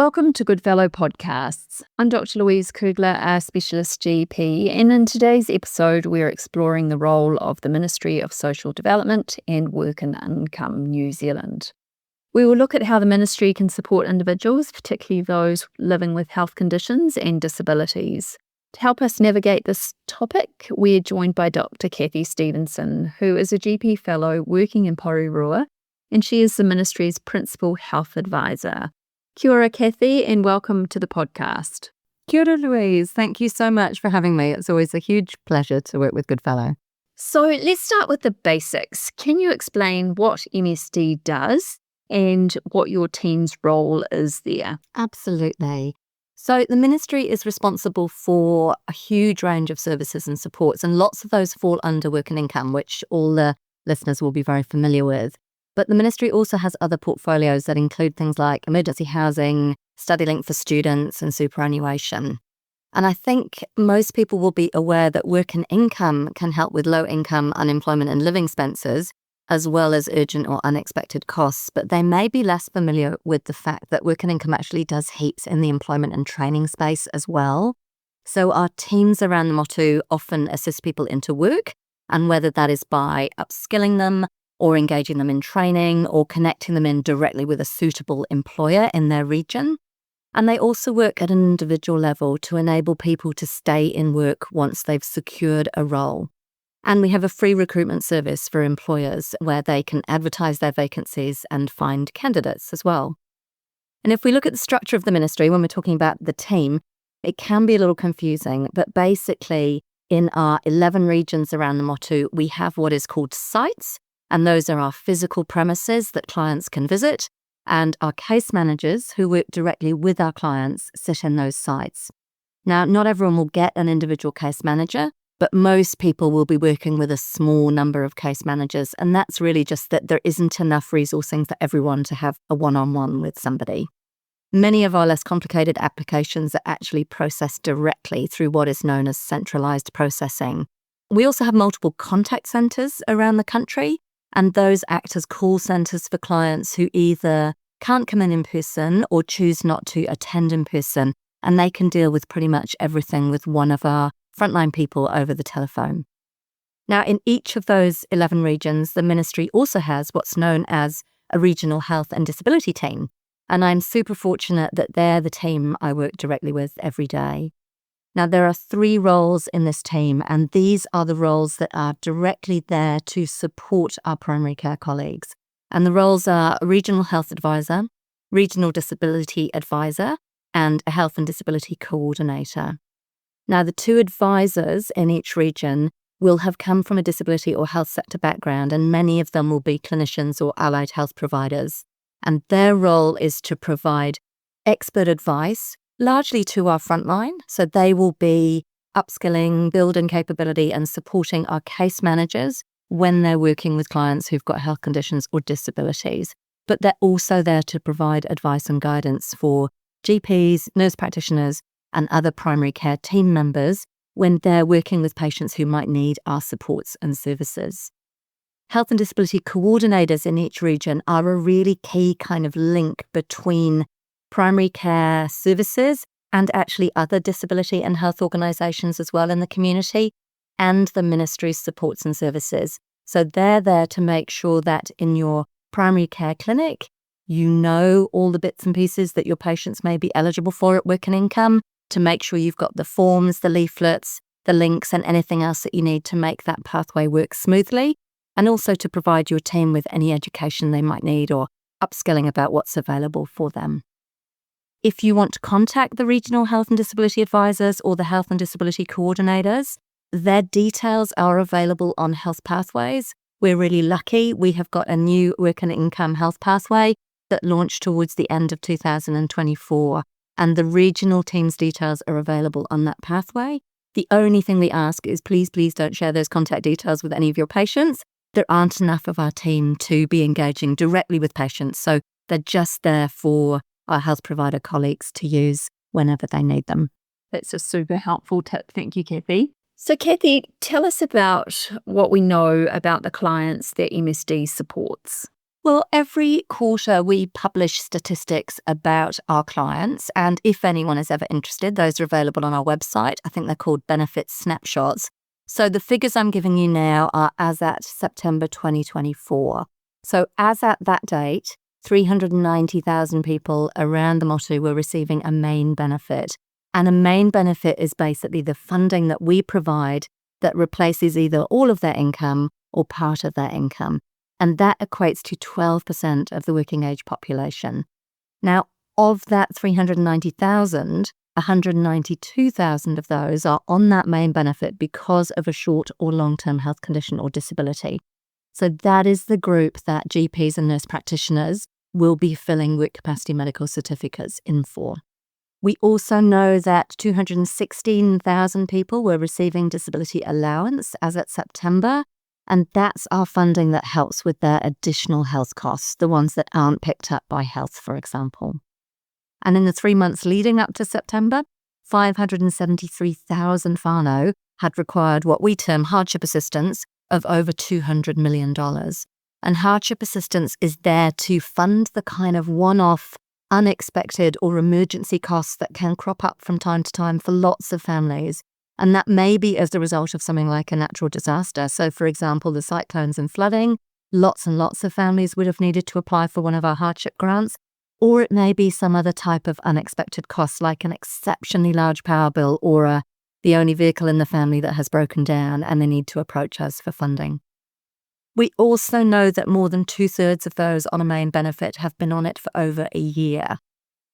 Welcome to Goodfellow Podcasts. I'm Dr. Louise Kugler, a specialist GP, and in today's episode, we're exploring the role of the Ministry of Social Development and Work and Income New Zealand. We will look at how the ministry can support individuals, particularly those living with health conditions and disabilities. To help us navigate this topic, we're joined by Dr. Cathy Stephenson, who is a GP fellow working in Porirua, and she is the ministry's principal health advisor. Kia ora, Cathy, and welcome to the podcast. Kia ora, Louise. Thank you so much for having me. It's always a huge pleasure to work with Goodfellow. So let's start with the basics. Can you explain what MSD does and what your team's role is there? Absolutely. So the ministry is responsible for a huge range of services and supports, and lots of those fall under work and income, which all the listeners will be very familiar with. But the ministry also has other portfolios that include things like emergency housing, study link for students, and superannuation. And I think most people will be aware that work and income can help with low income, unemployment and living expenses, as well as urgent or unexpected costs. But they may be less familiar with the fact that work and income actually does heaps in the employment and training space as well. So our teams around the Motu often assist people into work, and whether that is by upskilling them, or engaging them in training, or connecting them in directly with a suitable employer in their region. And they also work at an individual level to enable people to stay in work once they've secured a role. And we have a free recruitment service for employers where they can advertise their vacancies and find candidates as well. And if we look at the structure of the ministry, when we're talking about the team, it can be a little confusing, but basically in our 11 regions around the Motu, we have what is called sites, and those are our physical premises that clients can visit, and our case managers who work directly with our clients sit in those sites. Now, not everyone will get an individual case manager, but most people will be working with a small number of case managers, and that's really just that there isn't enough resourcing for everyone to have a one-on-one with somebody. Many of our less complicated applications are actually processed directly through what is known as centralised processing. We also have multiple contact centres around the country, and those act as call centres for clients who either can't come in person or choose not to attend in person, and they can deal with pretty much everything with one of our frontline people over the telephone. Now, in each of those 11 regions, the ministry also has what's known as a regional health and disability team, and I'm super fortunate that they're the team I work directly with every day. Now, there are 3 roles in this team, and these are the roles that are directly there to support our primary care colleagues. And the roles are a regional health advisor, regional disability advisor, and a health and disability coordinator. Now, the 2 advisors in each region will have come from a disability or health sector background, and many of them will be clinicians or allied health providers. And their role is to provide expert advice, largely to our frontline, so they will be upskilling, building capability and supporting our case managers when they're working with clients who've got health conditions or disabilities. But they're also there to provide advice and guidance for GPs, nurse practitioners and other primary care team members when they're working with patients who might need our supports and services. Health and disability coordinators in each region are a really key kind of link between primary care services and actually other disability and health organisations as well in the community, and the ministry's supports and services. So they're there to make sure that in your primary care clinic, you know all the bits and pieces that your patients may be eligible for at work and income, to make sure you've got the forms, the leaflets, the links and anything else that you need to make that pathway work smoothly, and also to provide your team with any education they might need or upskilling about what's available for them. If you want to contact the regional health and disability advisors or the health and disability coordinators, their details are available on Health Pathways. We're really lucky. We have got a new work and income health pathway that launched towards the end of 2024, and the regional team's details are available on that pathway. The only thing we ask is please don't share those contact details with any of your patients. There aren't enough of our team to be engaging directly with patients, so they're just there for our health provider colleagues to use whenever they need them. That's a super helpful tip. Thank you, Cathy. So, Cathy, tell us about what we know about the clients that MSD supports. Well, every quarter we publish statistics about our clients, and if anyone is ever interested, those are available on our website. I think they're called benefit snapshots. So the figures I'm giving you now are as at September 2024. So as at that date, 390,000 people around the Motu were receiving a main benefit. And a main benefit is basically the funding that we provide that replaces either all of their income or part of their income. And that equates to 12% of the working age population. Now, of that 390,000, 192,000 of those are on that main benefit because of a short or long-term health condition or disability. So that is the group that GPs and nurse practitioners will be filling work capacity medical certificates in for. We also know that 216,000 people were receiving disability allowance as at September, and that's our funding that helps with their additional health costs, the ones that aren't picked up by health, for example. And in the 3 months leading up to September, 573,000 whānau had required what we term hardship assistance of over $200 million. And hardship assistance is there to fund the kind of one-off, unexpected or emergency costs that can crop up from time to time for lots of families. And that may be as a result of something like a natural disaster. So, for example, the cyclones and flooding, lots and lots of families would have needed to apply for one of our hardship grants. Or it may be some other type of unexpected cost, like an exceptionally large power bill or the only vehicle in the family that has broken down and they need to approach us for funding. We also know that more than 2/3 of those on a main benefit have been on it for over a year.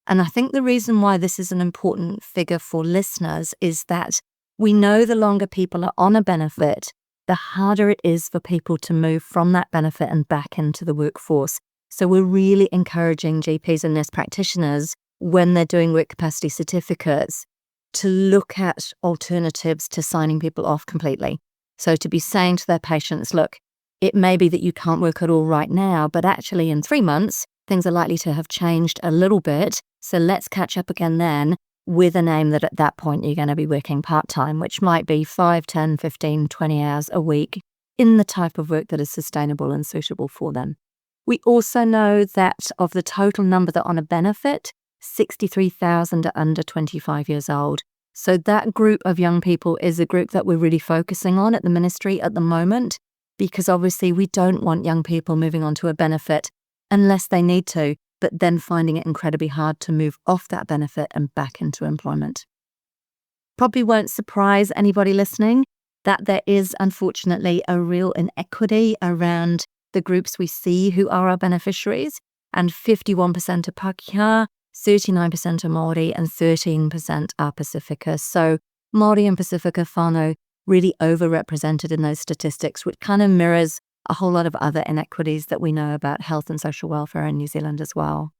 And I think the reason why this is an important figure for listeners is that we know the longer people are on a benefit, the harder it is for people to move from that benefit and back into the workforce. So we're really encouraging GPs and nurse practitioners, when they're doing work capacity certificates, to look at alternatives to signing people off completely. So to be saying to their patients, look, it may be that you can't work at all right now, but actually in 3 months, things are likely to have changed a little bit. So let's catch up again then, with an aim that at that point you're going to be working part-time, which might be 5, 10, 15, 20 hours a week in the type of work that is sustainable and suitable for them. We also know that of the total number that are on a benefit, 63,000 are under 25 years old. So that group of young people is a group that we're really focusing on at the ministry at the moment, because obviously we don't want young people moving on to a benefit unless they need to, but then finding it incredibly hard to move off that benefit and back into employment. Probably won't surprise anybody listening that there is unfortunately a real inequity around the groups we see who are our beneficiaries, and 51% are Pākehā, 39% are Māori, and 13% are Pasifika. So Māori and Pasifika whānau really overrepresented in those statistics, which kind of mirrors a whole lot of other inequities that we know about health and social welfare in New Zealand as well.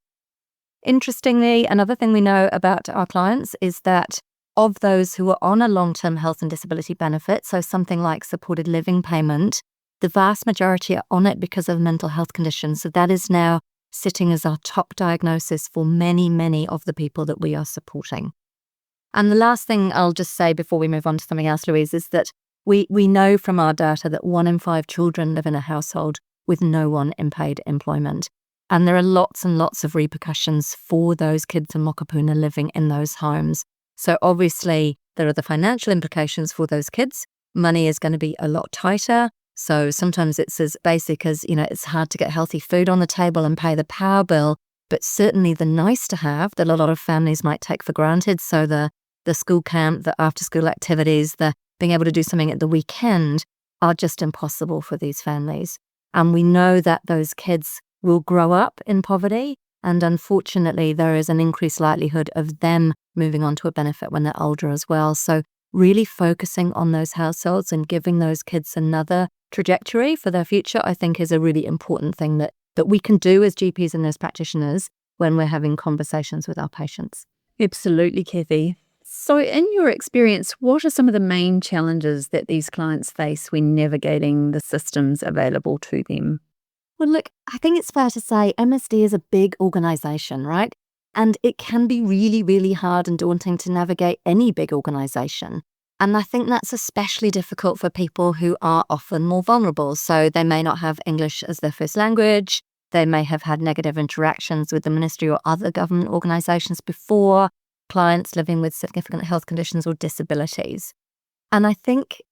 Interestingly, another thing we know about our clients is that of those who are on a long-term health and disability benefit, so something like supported living payment, the vast majority are on it because of mental health conditions. So that is now sitting as our top diagnosis for many, many of the people that we are supporting. And the last thing I'll just say before we move on to something else, Louise, is that we know from our data that 1 in 5 children live in a household with no one in paid employment. And there are lots and lots of repercussions for those kids in Mokopuna living in those homes. So obviously there are the financial implications for those kids. Money is going to be a lot tighter. So sometimes it's as basic as, it's hard to get healthy food on the table and pay the power bill, but certainly the nice to have that a lot of families might take for granted. So the school camp, the after school activities, the being able to do something at the weekend are just impossible for these families. And we know that those kids will grow up in poverty. And unfortunately, there is an increased likelihood of them moving on to a benefit when they're older as well. So really focusing on those households and giving those kids another trajectory for their future, I think is a really important thing that we can do as GPs and nurse practitioners when we're having conversations with our patients. Absolutely, Cathy. So in your experience, what are some of the main challenges that these clients face when navigating the systems available to them? Well, look, I think it's fair to say MSD is a big organisation, right? And it can be really, really hard and daunting to navigate any big organisation. And I think that's especially difficult for people who are often more vulnerable. So they may not have English as their first language. They may have had negative interactions with the ministry or other government organisations before, clients living with significant health conditions or disabilities. And I think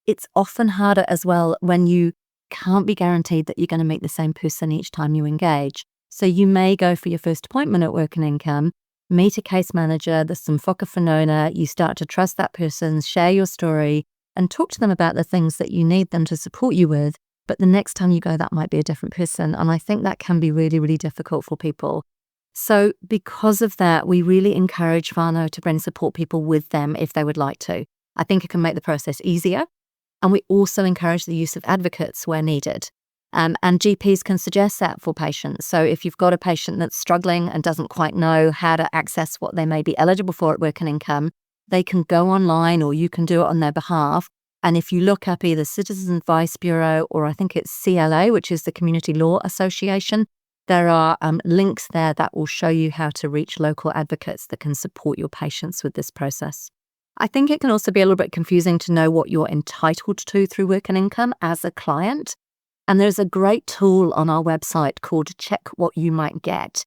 it's often harder as well when you can't be guaranteed that you're going to meet the same person each time you engage. So you may go for your first appointment at Work and Income, meet a case manager, there's some whakawhanauna, you start to trust that person, share your story, and talk to them about the things that you need them to support you with. But the next time you go, that might be a different person. And I think that can be really, really difficult for people. So because of that, we really encourage whānau to bring support people with them if they would like to. I think it can make the process easier. And we also encourage the use of advocates where needed. And GPs can suggest that for patients. So if you've got a patient that's struggling and doesn't quite know how to access what they may be eligible for at Work and Income, they can go online or you can do it on their behalf. And if you look up either Citizens Advice Bureau or I think it's CLA, which is the Community Law Association, there are links there that will show you how to reach local advocates that can support your patients with this process. I think it can also be a little bit confusing to know what you're entitled to through Work and Income as a client. And there's a great tool on our website called Check What You Might Get.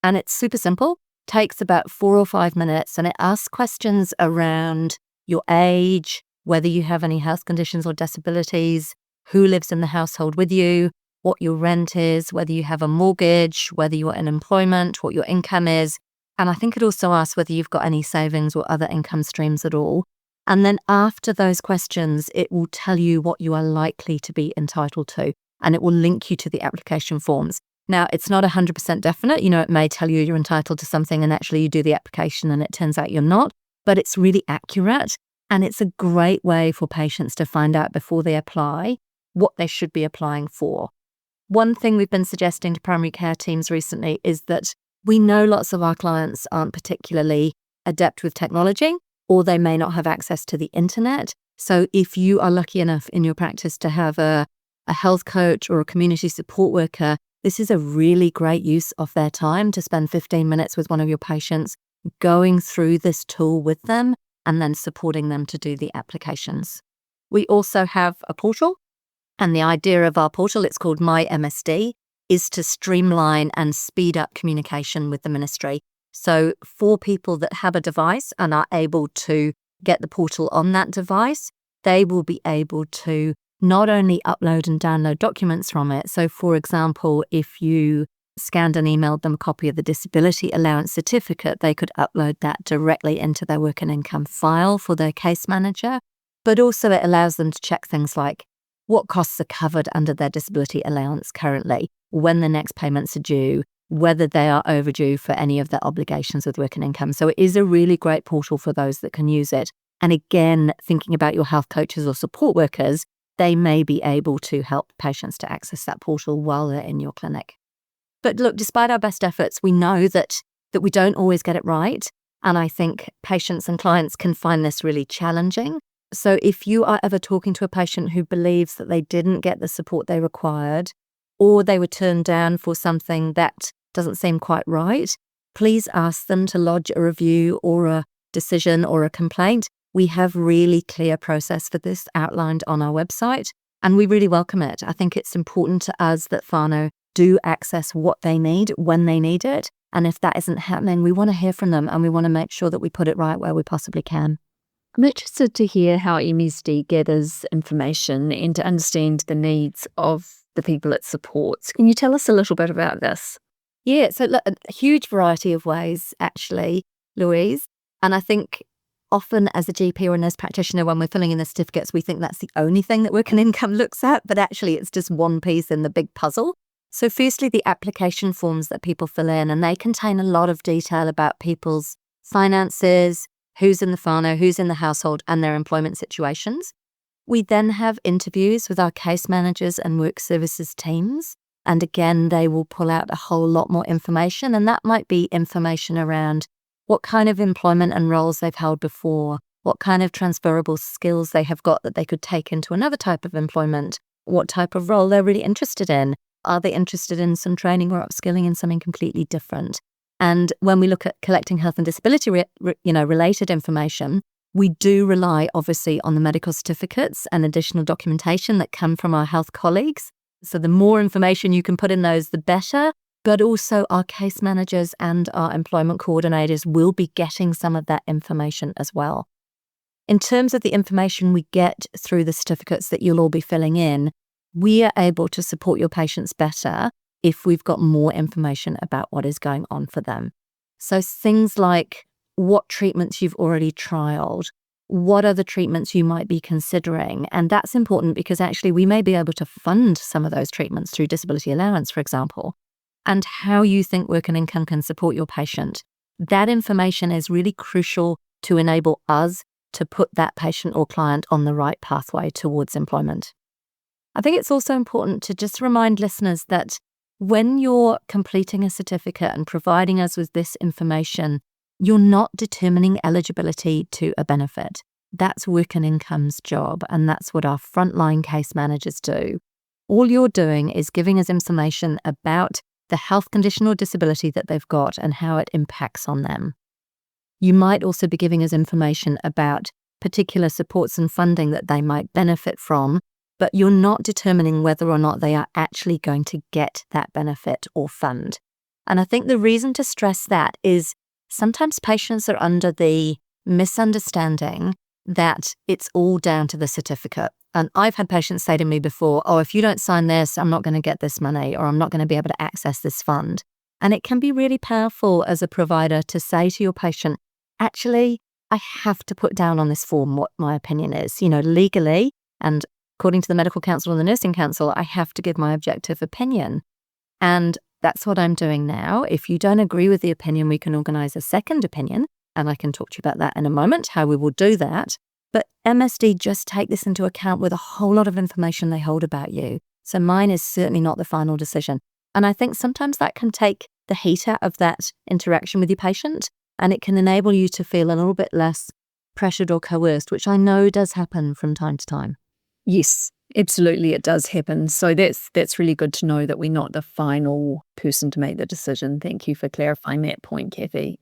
And it's super simple, takes about 4 or 5 minutes, and it asks questions around your age, whether you have any health conditions or disabilities, who lives in the household with you, what your rent is, whether you have a mortgage, whether you're in employment, what your income is. And I think it also asks whether you've got any savings or other income streams at all. And then after those questions, it will tell you what you are likely to be entitled to, and it will link you to the application forms. Now, it's not 100% definite. It may tell you you're entitled to something and actually you do the application and it turns out you're not, but it's really accurate. And it's a great way for patients to find out before they apply what they should be applying for. One thing we've been suggesting to primary care teams recently is that we know lots of our clients aren't particularly adept with technology, or they may not have access to the internet. So if you are lucky enough in your practice to have a health coach or a community support worker, this is a really great use of their time to spend 15 minutes with one of your patients, going through this tool with them and then supporting them to do the applications. We also have a portal, and the idea of our portal, it's called My MSD, is to streamline and speed up communication with the ministry. So for people that have a device and are able to get the portal on that device, they will be able to not only upload and download documents from it. So for example, if you scanned and emailed them a copy of the disability allowance certificate, they could upload that directly into their Work and Income file for their case manager. But also it allows them to check things like what costs are covered under their disability allowance currently, when the next payments are due, whether they are overdue for any of their obligations with Work and Income. So it is a really great portal for those that can use it. And again, thinking about your health coaches or support workers, they may be able to help patients to access that portal while they're in your clinic. But look, despite our best efforts, we know that we don't always get it right. And I think patients and clients can find this really challenging. So if you are ever talking to a patient who believes that they didn't get the support they required, or they were turned down for something that doesn't seem quite right, please ask them to lodge a review or a decision or a complaint. We have really clear process for this outlined on our website, and we really welcome it. I think it's important to us that whānau do access what they need when they need it. And if that isn't happening, we want to hear from them and we want to make sure that we put it right where we possibly can. I'm interested to hear how MSD gathers information and to understand the needs of the people it supports. Can you tell us a little bit about this? Yeah, so look, a huge variety of ways, actually, Louise. And I think often as a GP or a nurse practitioner, when we're filling in the certificates, we think that's the only thing that Work and Income looks at, but actually it's just one piece in the big puzzle. So firstly, the application forms that people fill in, and they contain a lot of detail about people's finances, who's in the whānau, who's in the household, and their employment situations. We then have interviews with our case managers and work services teams. And again, they will pull out a whole lot more information, and that might be information around what kind of employment and roles they've held before, what kind of transferable skills they have got that they could take into another type of employment, what type of role they're really interested in. Are they interested in some training or upskilling in something completely different? And when we look at collecting health and disability related information, we do rely obviously on the medical certificates and additional documentation that come from our health colleagues. So the more information you can put in those, the better. But also our case managers and our employment coordinators will be getting some of that information as well. In terms of the information we get through the certificates that you'll all be filling in, we are able to support your patients better if we've got more information about what is going on for them. So things like what treatments you've already trialed, what other treatments you might be considering. And that's important because actually we may be able to fund some of those treatments through disability allowance, for example, and how you think work and income can support your patient. That information is really crucial to enable us to put that patient or client on the right pathway towards employment. I think it's also important to just remind listeners that when you're completing a certificate and providing us with this information, you're not determining eligibility to a benefit. That's work and income's job, and that's what our frontline case managers do. All you're doing is giving us information about the health condition or disability that they've got and how it impacts on them. You might also be giving us information about particular supports and funding that they might benefit from, but you're not determining whether or not they are actually going to get that benefit or fund. And I think the reason to stress that is sometimes patients are under the misunderstanding that it's all down to the certificate. And I've had patients say to me before, oh, if you don't sign this, I'm not going to get this money, or I'm not going to be able to access this fund. And it can be really powerful as a provider to say to your patient, actually, I have to put down on this form what my opinion is. Legally, and according to the Medical Council and the Nursing Council, I have to give my objective opinion. And that's what I'm doing now. If you don't agree with the opinion, we can organise a second opinion, and I can talk to you about that in a moment, how we will do that. But MSD just take this into account with a whole lot of information they hold about you. So mine is certainly not the final decision. And I think sometimes that can take the heat out of that interaction with your patient, and it can enable you to feel a little bit less pressured or coerced, which I know does happen from time to time. Yes, absolutely, it does happen. So that's really good to know that we're not the final person to make the decision. Thank you for clarifying that point, Cathy.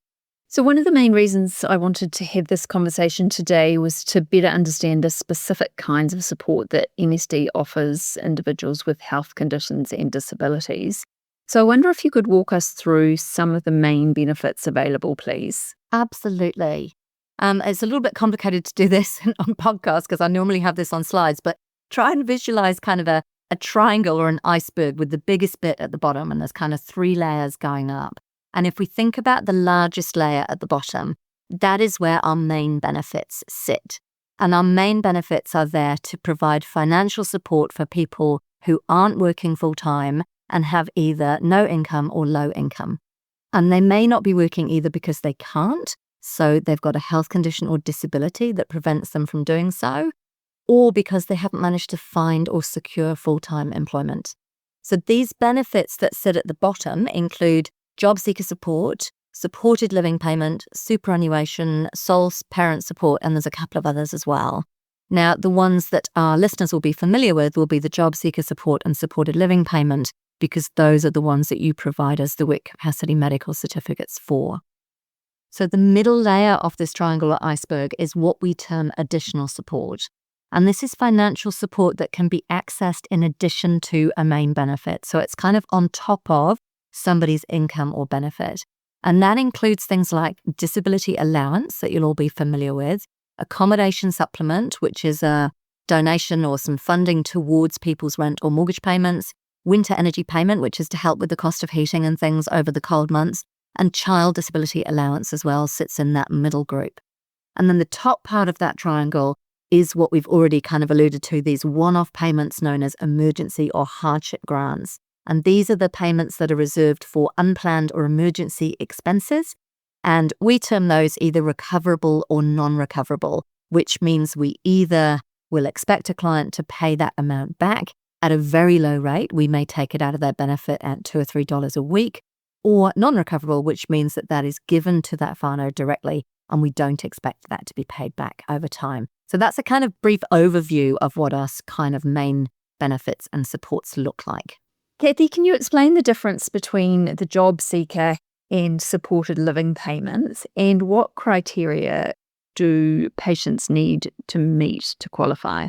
So one of the main reasons I wanted to have this conversation today was to better understand the specific kinds of support that MSD offers individuals with health conditions and disabilities. So I wonder if you could walk us through some of the main benefits available, please. Absolutely. It's a little bit complicated to do this on podcast because I normally have this on slides, but try and visualize kind of a triangle or an iceberg with the biggest bit at the bottom, and there's kind of 3 layers going up. And if we think about the largest layer at the bottom, that is where our main benefits sit. And our main benefits are there to provide financial support for people who aren't working full-time and have either no income or low income. And they may not be working either because they can't, so they've got a health condition or disability that prevents them from doing so, or because they haven't managed to find or secure full-time employment. So these benefits that sit at the bottom include job seeker support, supported living payment, superannuation, sole parent support, and there's a couple of others as well. Now, the ones that our listeners will be familiar with will be the job seeker support and supported living payment, because those are the ones that you provide us the work capacity medical certificates for. So the middle layer of this triangle or iceberg is what we term additional support. And this is financial support that can be accessed in addition to a main benefit. So it's kind of on top of somebody's income or benefit. And that includes things like disability allowance that you'll all be familiar with, accommodation supplement, which is a donation or some funding towards people's rent or mortgage payments, winter energy payment, which is to help with the cost of heating and things over the cold months, and child disability allowance as well sits in that middle group. And then the top part of that triangle is what we've already kind of alluded to, these one-off payments known as emergency or hardship grants. And these are the payments that are reserved for unplanned or emergency expenses. And we term those either recoverable or non-recoverable, which means we either will expect a client to pay that amount back at a very low rate. We may take it out of their benefit at $2 or $3 a week, or non-recoverable, which means that that is given to that whānau directly, and we don't expect that to be paid back over time. So that's a kind of brief overview of what our kind of main benefits and supports look like. Cathy, can you explain the difference between the job seeker and supported living payments, and what criteria do patients need to meet to qualify?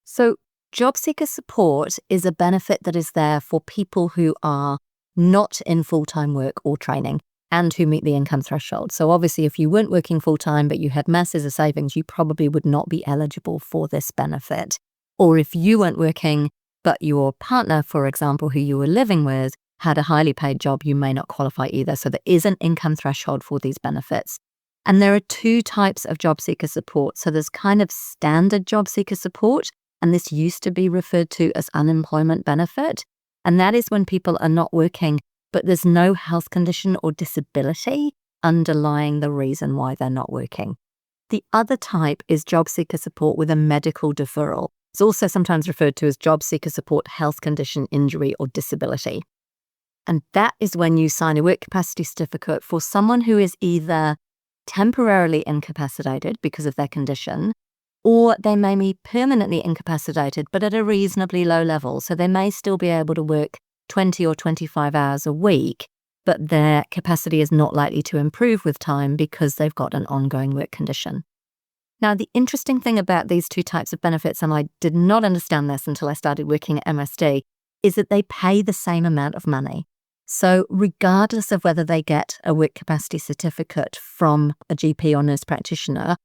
So job seeker support is a benefit that is there for people who are not in full-time work or training and who meet the income threshold. So obviously, if you weren't working full-time but you had masses of savings, you probably would not be eligible for this benefit. Or if you weren't working but your partner, for example, who you were living with, had a highly paid job, you may not qualify either. So there is an income threshold for these benefits. And there are two types of job seeker support. So there's kind of standard job seeker support, and this used to be referred to as unemployment benefit. And that is when people are not working, but there's no health condition or disability underlying the reason why they're not working. The other type is job seeker support with a medical deferral. It's also sometimes referred to as job seeker support, health condition, injury, or disability. And that is when you sign a work capacity certificate for someone who is either temporarily incapacitated because of their condition, or they may be permanently incapacitated, but at a reasonably low level. So they may still be able to work 20 or 25 hours a week, but their capacity is not likely to improve with time because they've got an ongoing work condition. Now, the interesting thing about these two types of benefits, and I did not understand this until I started working at MSD, is that they pay the same amount of money. So regardless of whether they get a work capacity certificate from a GP or nurse practitioner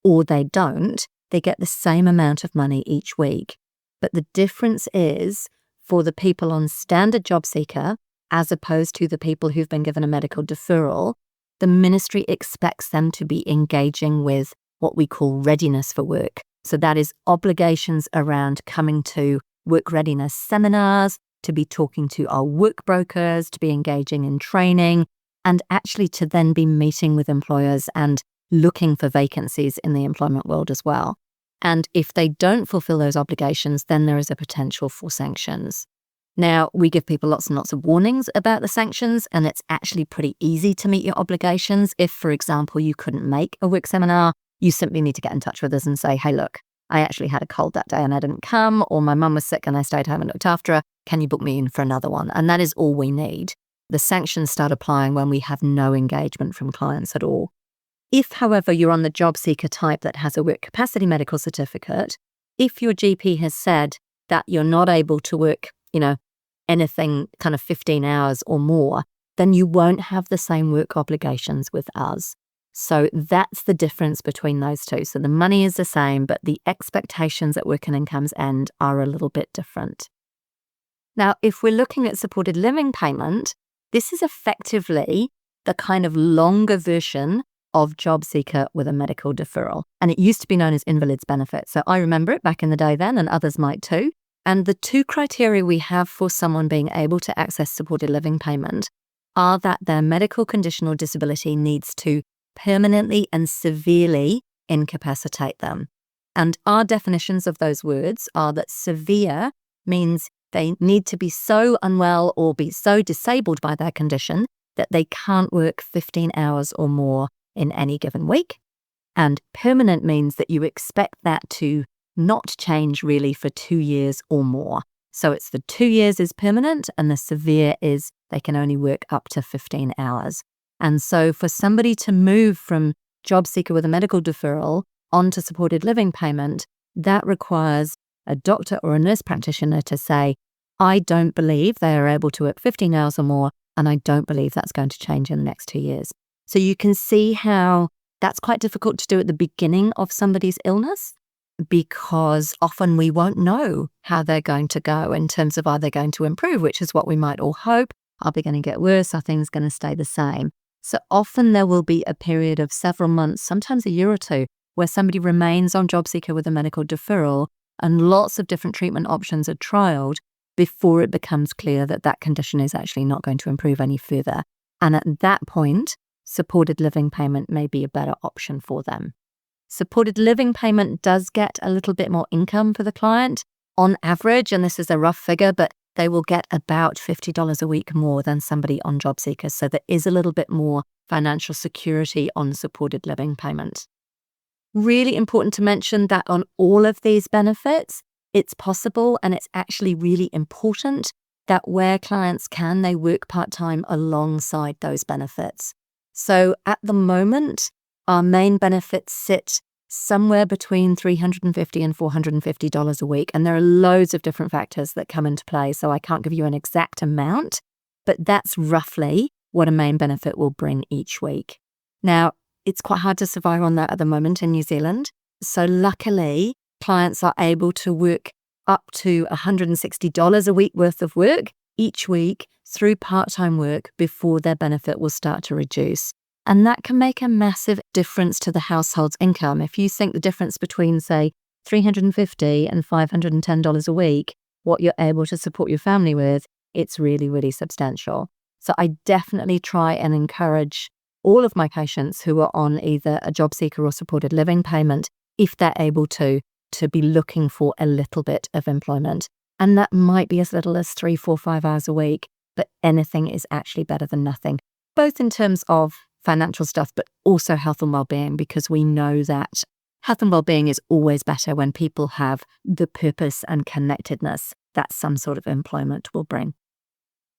or they don't, they get the same amount of money each week. But the difference is for the people on standard job seeker, as opposed to the people who've been given a medical deferral, the ministry expects them to be engaging with what we call readiness for work. So that is obligations around coming to work readiness seminars, to be talking to our work brokers, to be engaging in training, and actually to then be meeting with employers and looking for vacancies in the employment world as well. And if they don't fulfill those obligations, then there is a potential for sanctions. Now, we give people lots and lots of warnings about the sanctions, and it's actually pretty easy to meet your obligations. If, for example, you couldn't make a work seminar, you simply need to get in touch with us and say, hey, look, I actually had a cold that day and I didn't come, or my mum was sick and I stayed home and looked after her. Can you book me in for another one? And that is all we need. The sanctions start applying when we have no engagement from clients at all. If, however, you're on the job seeker type that has a work capacity medical certificate, if your GP has said that you're not able to work, anything kind of 15 hours or more, then you won't have the same work obligations with us. So that's the difference between those two. So the money is the same, but the expectations at work and income's end are a little bit different. Now, if we're looking at supported living payment, this is effectively the kind of longer version of job seeker with a medical deferral. And it used to be known as invalid's benefit. So I remember it back in the day then, and others might too. And the two criteria we have for someone being able to access supported living payment are that their medical condition or disability needs to permanently and severely incapacitate them. And our definitions of those words are that severe means they need to be so unwell or be so disabled by their condition that they can't work 15 hours or more in any given week. And permanent means that you expect that to not change really for 2 years or more. So it's the 2 years is permanent and the severe is they can only work up to 15 hours. And so for somebody to move from job seeker with a medical deferral onto supported living payment, that requires a doctor or a nurse practitioner to say, I don't believe they are able to work 15 hours or more, and I don't believe that's going to change in the next 2 years. So you can see how that's quite difficult to do at the beginning of somebody's illness, because often we won't know how they're going to go in terms of are they going to improve, which is what we might all hope. Are they going to get worse? Are things going to stay the same? So often there will be a period of several months, sometimes a year or two, where somebody remains on job seeker with a medical deferral and lots of different treatment options are trialed before it becomes clear that that condition is actually not going to improve any further. And at that point, supported living payment may be a better option for them. Supported living payment does get a little bit more income for the client on average, and this is a rough figure, but they will get about $50 a week more than somebody on job seeker. So there is a little bit more financial security on supported living payment. Really important to mention that on all of these benefits, it's possible and it's actually really important that where clients can, they work part-time alongside those benefits. So at the moment, our main benefits sit somewhere between $350 and $450 a week. And there are loads of different factors that come into play, so I can't give you an exact amount, but that's roughly what a main benefit will bring each week. Now, it's quite hard to survive on that at the moment in New Zealand. So luckily, clients are able to work up to $160 a week worth of work each week through part-time work before their benefit will start to reduce. And that can make a massive difference to the household's income. If you think the difference between, say, $350 and $510 a week, what you're able to support your family with, it's really, really substantial. So I definitely try and encourage all of my patients who are on either a job seeker or supported living payment, if they're able to be looking for a little bit of employment. And that might be as little as 3, 4, 5 hours a week, but anything is actually better than nothing, both in terms of financial stuff, but also health and well-being, because we know that health and well-being is always better when people have the purpose and connectedness that some sort of employment will bring.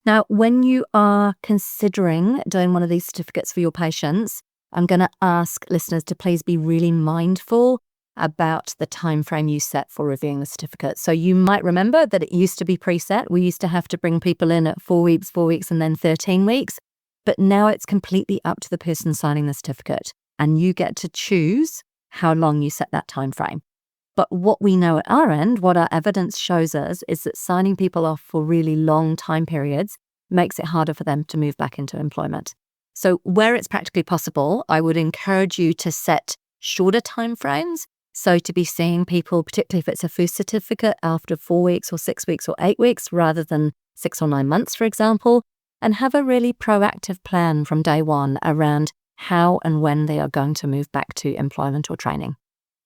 Now, when you are considering doing one of these certificates for your patients, I'm going to ask listeners to please be really mindful about the time frame you set for reviewing the certificate. So you might remember that it used to be preset. We used to have to bring people in at 4 weeks, and then 13 weeks. But now it's completely up to the person signing the certificate, and you get to choose how long you set that time frame. But what we know at our end, what our evidence shows us, is that signing people off for really long time periods makes it harder for them to move back into employment. So where it's practically possible, I would encourage you to set shorter time frames. So to be seeing people, particularly if it's a first certificate, after 4 weeks or 6 weeks or 8 weeks, rather than 6 or 9 months, for example, and have a really proactive plan from day one around how and when they are going to move back to employment or training.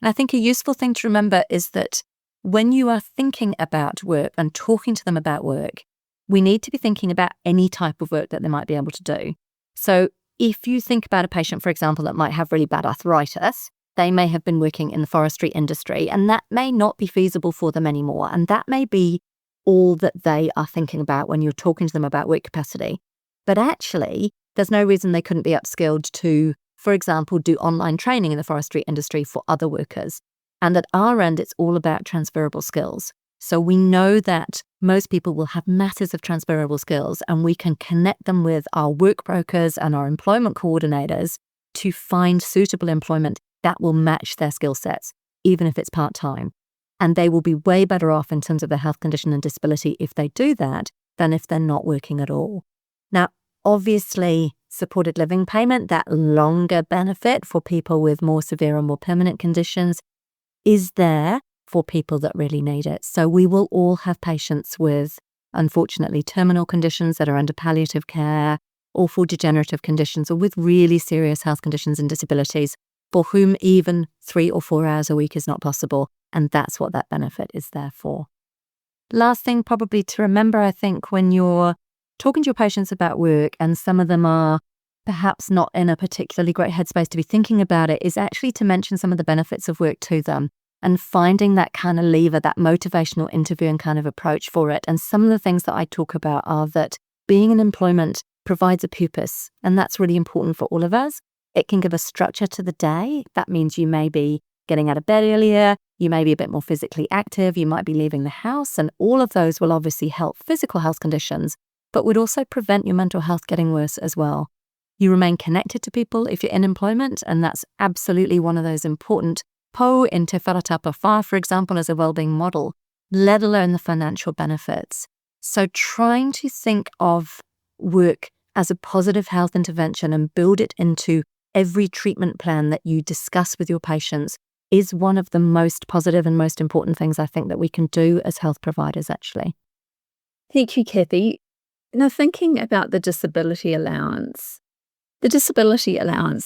And I think a useful thing to remember is that when you are thinking about work and talking to them about work, we need to be thinking about any type of work that they might be able to do. So if you think about a patient, for example, that might have really bad arthritis, they may have been working in the forestry industry, and that may not be feasible for them anymore. And that may be all that they are thinking about when you're talking to them about work capacity. But actually, there's no reason they couldn't be upskilled to, for example, do online training in the forestry industry for other workers. And at our end, it's all about transferable skills. So we know that most people will have masses of transferable skills, and we can connect them with our work brokers and our employment coordinators to find suitable employment that will match their skill sets, even if it's part-time. And they will be way better off in terms of their health condition and disability if they do that than if they're not working at all. Now, obviously, supported living payment, that longer benefit for people with more severe and more permanent conditions, is there for people that really need it. So we will all have patients with, unfortunately, terminal conditions that are under palliative care, awful degenerative conditions, or with really serious health conditions and disabilities for whom even 3 or 4 hours a week is not possible. And that's what that benefit is there for. Last thing probably to remember, I think, when you're talking to your patients about work, and some of them are perhaps not in a particularly great headspace to be thinking about it, is actually to mention some of the benefits of work to them and finding that kind of lever, that motivational interviewing kind of approach for it. And some of the things that I talk about are that being in employment provides a purpose, and that's really important for all of us. It can give a structure to the day. That means you may be getting out of bed earlier, you may be a bit more physically active, you might be leaving the house, and all of those will obviously help physical health conditions, but would also prevent your mental health getting worse as well. You remain connected to people if you're in employment, and that's absolutely one of those important po in Te Wharata Whā, for example, as a wellbeing model, let alone the financial benefits. So trying to think of work as a positive health intervention and build it into every treatment plan that you discuss with your patients is one of the most positive and most important things I think that we can do as health providers, actually. Thank you, Cathy. Now, thinking about the disability allowance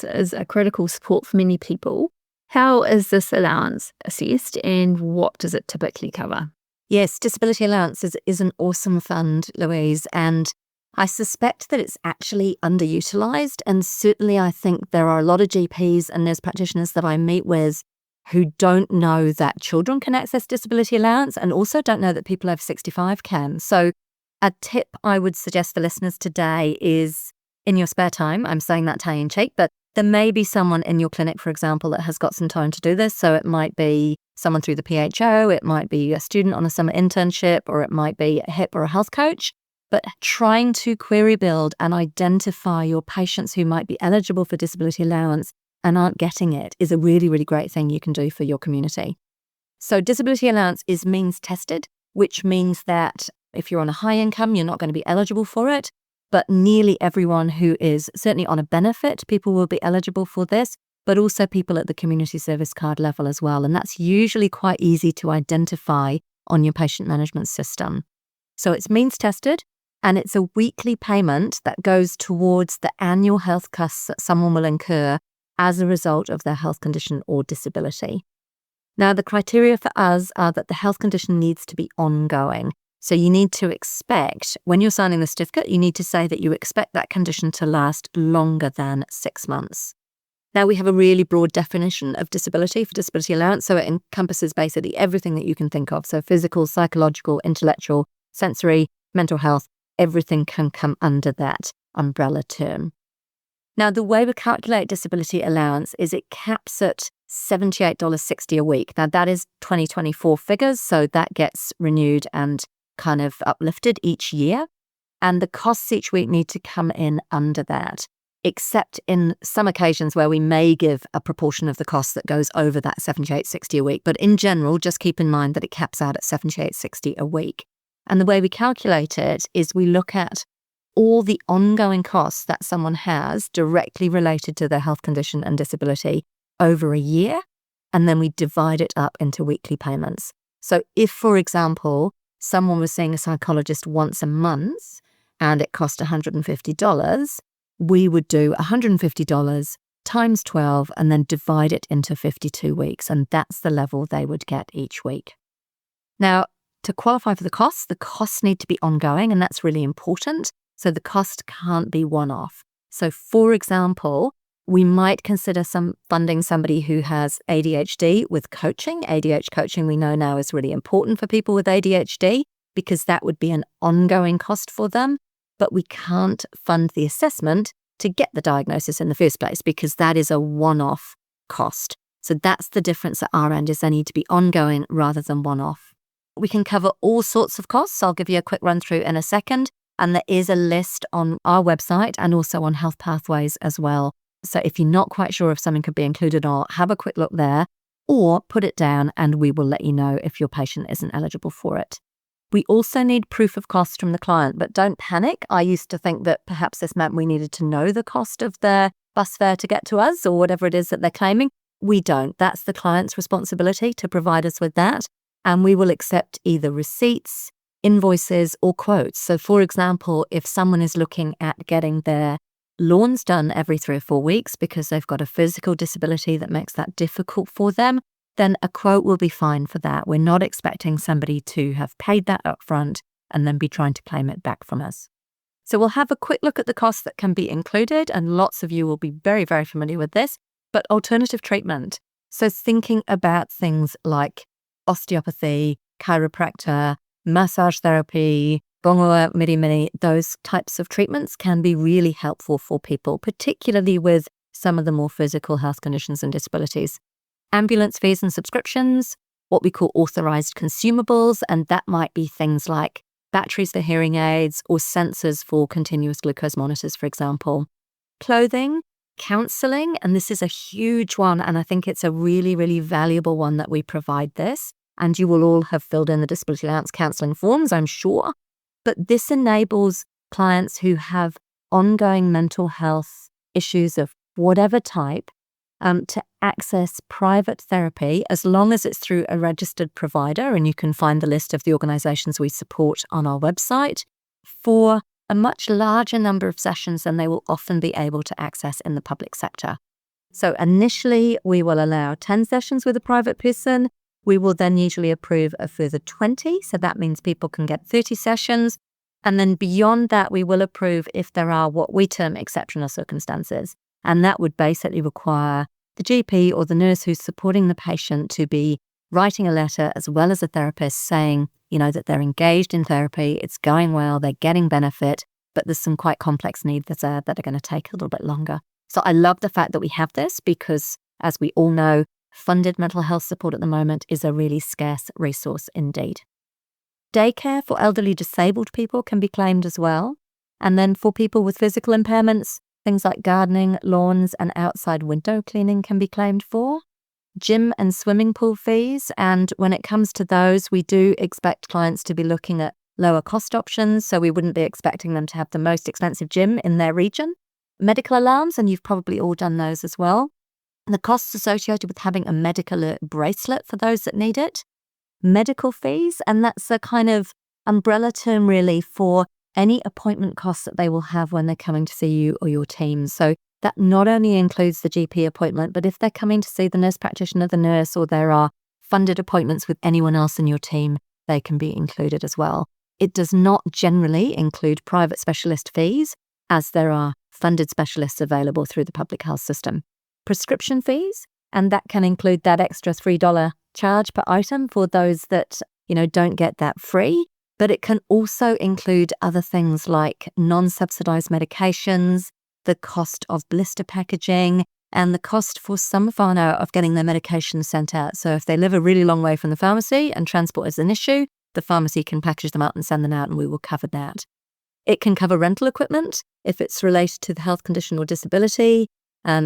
is a critical support for many people. How is this allowance assessed, and what does it typically cover? Yes, disability allowance is an awesome fund, Louise, and I suspect that it's actually underutilised. And certainly I think there are a lot of GPs and nurse practitioners that I meet with who don't know that children can access disability allowance, and also don't know that people over 65 can. So a tip I would suggest for listeners today is, in your spare time, I'm saying that tongue in cheek, but There may be someone in your clinic, for example, that has got some time to do this. So it might be someone through the PHO, it might be a student on a summer internship, or it might be a HIP or a health coach. But trying to query build and identify your patients who might be eligible for disability allowance and aren't getting it is a really, really great thing you can do for your community. So disability allowance is means tested, which means that if you're on a high income, you're not going to be eligible for it. But nearly everyone who is certainly on a benefit, people will be eligible for this, but also people at the community service card level as well. And that's usually quite easy to identify on your patient management system. So it's means tested, and it's a weekly payment that goes towards the annual health costs that someone will incur as a result of their health condition or disability. Now, the criteria for us are that the health condition needs to be ongoing. So you need to expect, when you're signing the certificate, you need to say that you expect that condition to last longer than 6 months. Now, we have a really broad definition of disability for disability allowance, so it encompasses basically everything that you can think of. So physical, psychological, intellectual, sensory, mental health, everything can come under that umbrella term. Now, the way we calculate disability allowance is it caps at $78.60 a week. Now, that is 2024 figures, so that gets renewed and kind of uplifted each year. And the costs each week need to come in under that, except in some occasions where we may give a proportion of the cost that goes over that $78.60 a week. But in general, just keep in mind that it caps out at $78.60 a week. And the way we calculate it is we look at all the ongoing costs that someone has directly related to their health condition and disability over a year, and then we divide it up into weekly payments. So if, for example, someone was seeing a psychologist once a month and it cost $150, we would do $150 times 12 and then divide it into 52 weeks, and that's the level they would get each week. Now, to qualify for the costs need to be ongoing, and that's really important. So the cost can't be one-off. So for example, we might consider funding somebody who has ADHD with coaching. ADHD coaching we know now is really important for people with ADHD because that would be an ongoing cost for them. But we can't fund the assessment to get the diagnosis in the first place because that is a one-off cost. So that's the difference at our end, is they need to be ongoing rather than one-off. We can cover all sorts of costs. I'll give you a quick run through in a second. And there is a list on our website and also on Health Pathways as well. So if you're not quite sure if something could be included or not, have a quick look there or put it down and we will let you know if your patient isn't eligible for it. We also need proof of cost from the client, but don't panic. I used to think that perhaps this meant we needed to know the cost of their bus fare to get to us or whatever it is that they're claiming. We don't. That's the client's responsibility to provide us with that. And we will accept either receipts, invoices or quotes. So for example, if someone is looking at getting their lawns done every 3 or 4 weeks because they've got a physical disability that makes that difficult for them, then a quote will be fine for that. We're not expecting somebody to have paid that upfront and then be trying to claim it back from us. So we'll have a quick look at the costs that can be included, and lots of you will be very, very familiar with this, but alternative treatment. So thinking about things like osteopathy, chiropractor, massage therapy, bongo, miri, those types of treatments can be really helpful for people, particularly with some of the more physical health conditions and disabilities. Ambulance fees and subscriptions, what we call authorized consumables, and that might be things like batteries for hearing aids or sensors for continuous glucose monitors, for example. Clothing, counseling, and this is a huge one, and I think it's a really, really valuable one that we provide this. And you will all have filled in the disability allowance counselling forms, I'm sure. But this enables clients who have ongoing mental health issues of whatever type to access private therapy as long as it's through a registered provider. And you can find the list of the organisations we support on our website for a much larger number of sessions than they will often be able to access in the public sector. So initially, we will allow 10 sessions with a private person. We will then usually approve a further 20, so that means people can get 30 sessions. And then beyond that, we will approve if there are what we term exceptional circumstances. And that would basically require the GP or the nurse who's supporting the patient to be writing a letter as well as a therapist saying, that they're engaged in therapy, it's going well, they're getting benefit, but there's some quite complex needs that are going to take a little bit longer. So I love the fact that we have this because, as we all know, funded mental health support at the moment is a really scarce resource indeed. Daycare for elderly disabled people can be claimed as well. And then for people with physical impairments, things like gardening, lawns, and outside window cleaning can be claimed for. Gym and swimming pool fees, and when it comes to those, we do expect clients to be looking at lower cost options, so we wouldn't be expecting them to have the most expensive gym in their region. Medical alarms, and you've probably all done those as well. And the costs associated with having a medical alert bracelet for those that need it. Medical fees, and that's a kind of umbrella term really for any appointment costs that they will have when they're coming to see you or your team. So that not only includes the GP appointment, but if they're coming to see the nurse practitioner, the nurse, or there are funded appointments with anyone else in your team, they can be included as well. It does not generally include private specialist fees, as there are funded specialists available through the public health system. Prescription fees, and that can include that extra $3 charge per item for those that, don't get that free. But it can also include other things like non-subsidized medications, the cost of blister packaging, and the cost for some whānau of getting their medication sent out. So if they live a really long way from the pharmacy and transport is an issue, the pharmacy can package them up and send them out, and we will cover that. It can cover rental equipment if it's related to the health condition or disability,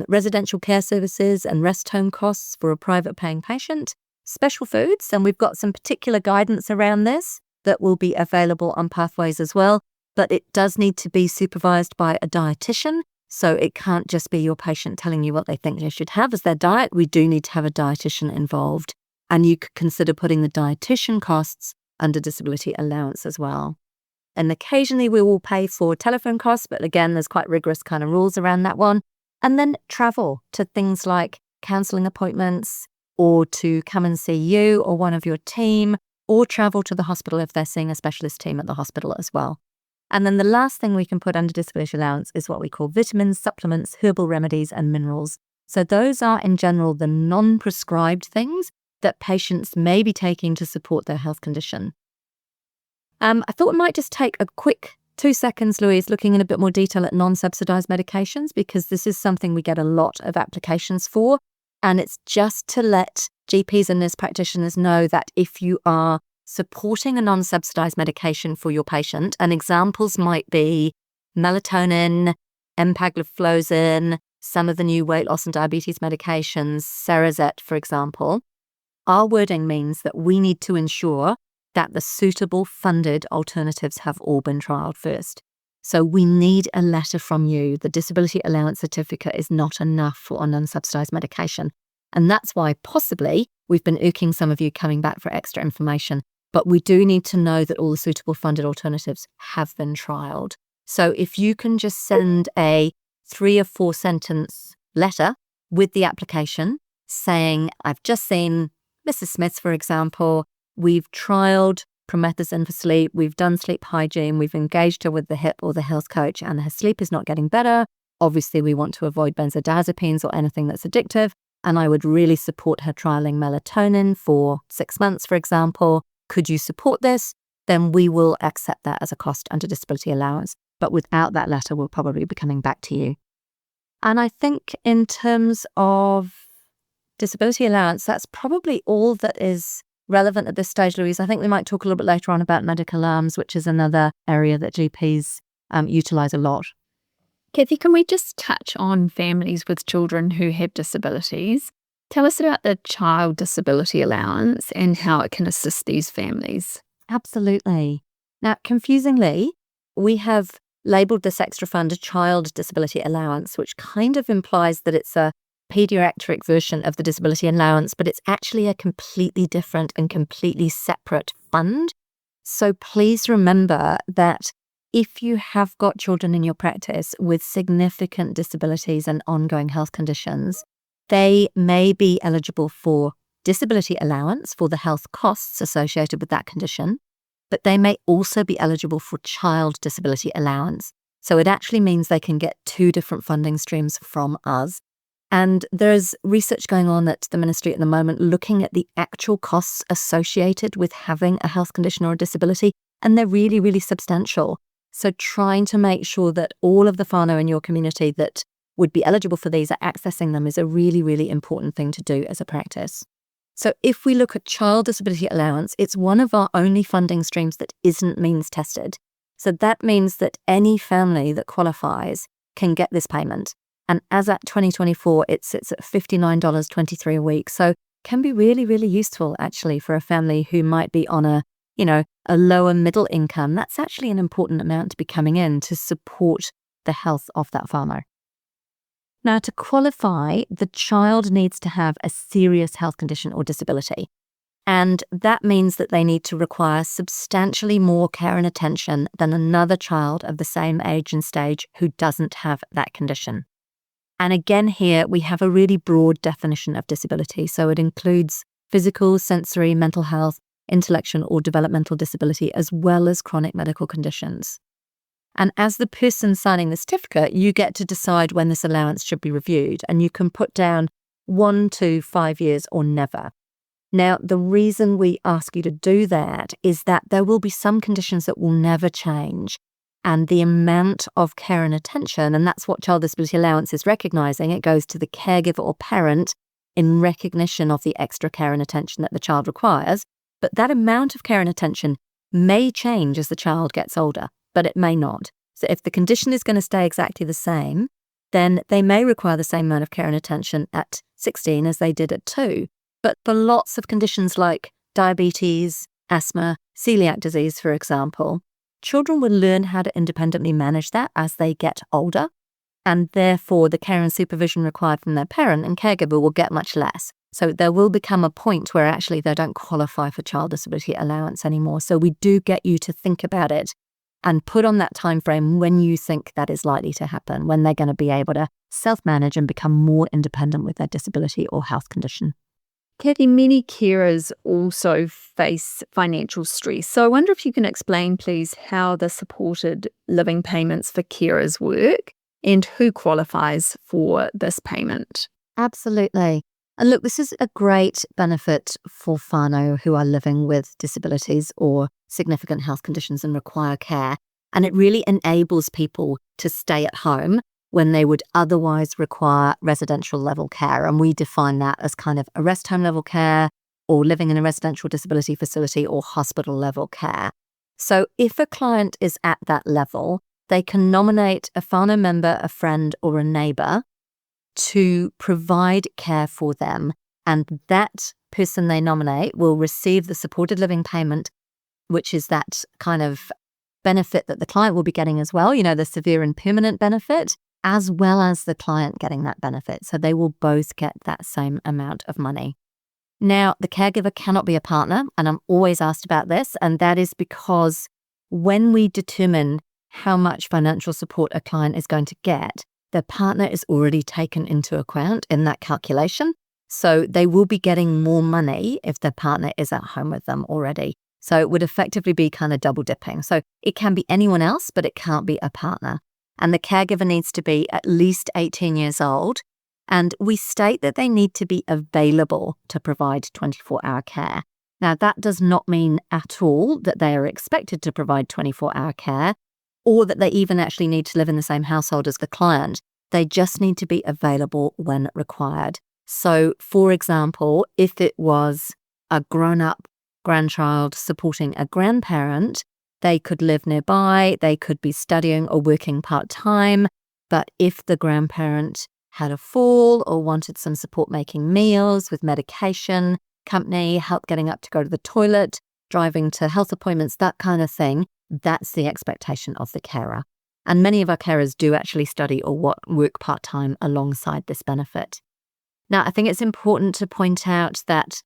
residential care services and rest home costs for a private paying patient, special foods, and we've got some particular guidance around this that will be available on Pathways as well, but it does need to be supervised by a dietitian, so it can't just be your patient telling you what they think they should have as their diet. We do need to have a dietitian involved, and you could consider putting the dietitian costs under disability allowance as well. And occasionally we will pay for telephone costs, but again, there's quite rigorous kind of rules around that one. And then travel to things like counselling appointments, or to come and see you or one of your team, or travel to the hospital if they're seeing a specialist team at the hospital as well. And then the last thing we can put under disability allowance is what we call vitamins, supplements, herbal remedies, and minerals. So those are in general the non-prescribed things that patients may be taking to support their health condition. I thought we might just take a quick 2 seconds, Louise, looking in a bit more detail at non-subsidised medications, because this is something we get a lot of applications for. And it's just to let GPs and nurse practitioners know that if you are supporting a non-subsidised medication for your patient, and examples might be melatonin, empagliflozin, some of the new weight loss and diabetes medications, Cerazette, for example, our wording means that we need to ensure that the suitable funded alternatives have all been trialled first. So we need a letter from you. The disability allowance certificate is not enough for a non-subsidised medication. And that's why possibly we've been irking some of you coming back for extra information. But we do need to know that all the suitable funded alternatives have been trialled. So if you can just send a 3 or 4 sentence letter with the application saying, I've just seen Mrs. Smith, for example, we've trialled promethazine for sleep, we've done sleep hygiene, we've engaged her with the HIP or the health coach, and her sleep is not getting better. Obviously, we want to avoid benzodiazepines or anything that's addictive, and I would really support her trialling melatonin for 6 months, for example. Could you support this? Then we will accept that as a cost under disability allowance. But without that letter, we'll probably be coming back to you. And I think in terms of disability allowance, that's probably all that is relevant at this stage, Louise. I think we might talk a little bit later on about medical alarms, which is another area that GPs utilise a lot. Cathy, can we just touch on families with children who have disabilities? Tell us about the Child Disability Allowance and how it can assist these families. Absolutely. Now, confusingly, we have labelled this extra fund a Child Disability Allowance, which kind of implies that it's a paediatric version of the disability allowance, but it's actually a completely different and completely separate fund. So please remember that if you have got children in your practice with significant disabilities and ongoing health conditions, they may be eligible for disability allowance for the health costs associated with that condition, but they may also be eligible for child disability allowance. So it actually means they can get 2 different funding streams from us. And there's research going on at the ministry at the moment looking at the actual costs associated with having a health condition or a disability, and they're really, really substantial. So trying to make sure that all of the whānau in your community that would be eligible for these are accessing them is a really, really important thing to do as a practice. So if we look at child disability allowance, it's one of our only funding streams that isn't means tested. So that means that any family that qualifies can get this payment. And as at 2024, it sits at $59.23 a week. So can be really, really useful actually for a family who might be on a lower middle income. That's actually an important amount to be coming in to support the health of that farmer. Now, to qualify, the child needs to have a serious health condition or disability. And that means that they need to require substantially more care and attention than another child of the same age and stage who doesn't have that condition. And again, here we have a really broad definition of disability. So it includes physical, sensory, mental health, intellectual or developmental disability, as well as chronic medical conditions. And as the person signing the certificate, you get to decide when this allowance should be reviewed, and you can put down 1 to 5 years or never. Now, the reason we ask you to do that is that there will be some conditions that will never change, and the amount of care and attention, and that's what child disability allowance is recognising, it goes to the caregiver or parent in recognition of the extra care and attention that the child requires, but that amount of care and attention may change as the child gets older, but it may not. So if the condition is going to stay exactly the same, then they may require the same amount of care and attention at 16 as they did at 2. But for lots of conditions like diabetes, asthma, celiac disease, for example, children will learn how to independently manage that as they get older, and therefore the care and supervision required from their parent and caregiver will get much less. So there will become a point where actually they don't qualify for child disability allowance anymore. So we do get you to think about it and put on that time frame when you think that is likely to happen, when they're going to be able to self-manage and become more independent with their disability or health condition. Cathy, many carers also face financial stress. So I wonder if you can explain, please, how the supported living payments for carers work and who qualifies for this payment. Absolutely. And look, this is a great benefit for whānau who are living with disabilities or significant health conditions and require care. And it really enables people to stay at home when they would otherwise require residential level care. And we define that as kind of a rest home level care or living in a residential disability facility or hospital level care. So if a client is at that level, they can nominate a whānau member, a friend or a neighbour to provide care for them. And that person they nominate will receive the supported living payment, which is that kind of benefit that the client will be getting as well, the severe and permanent benefit, as well as the client getting that benefit. So they will both get that same amount of money. Now, the caregiver cannot be a partner, and I'm always asked about this, and that is because when we determine how much financial support a client is going to get, their partner is already taken into account in that calculation. So they will be getting more money if their partner is at home with them already. So it would effectively be kind of double dipping. So it can be anyone else, but it can't be a partner. And the caregiver needs to be at least 18 years old. And we state that they need to be available to provide 24-hour care. Now, that does not mean at all that they are expected to provide 24-hour care, or that they even actually need to live in the same household as the client. They just need to be available when required. So, for example, if it was a grown-up grandchild supporting a grandparent, they could live nearby, they could be studying or working part-time, but if the grandparent had a fall or wanted some support making meals with medication, company, help getting up to go to the toilet, driving to health appointments, that kind of thing, that's the expectation of the carer. And many of our carers do actually study or work part-time alongside this benefit. Now, I think it's important to point out that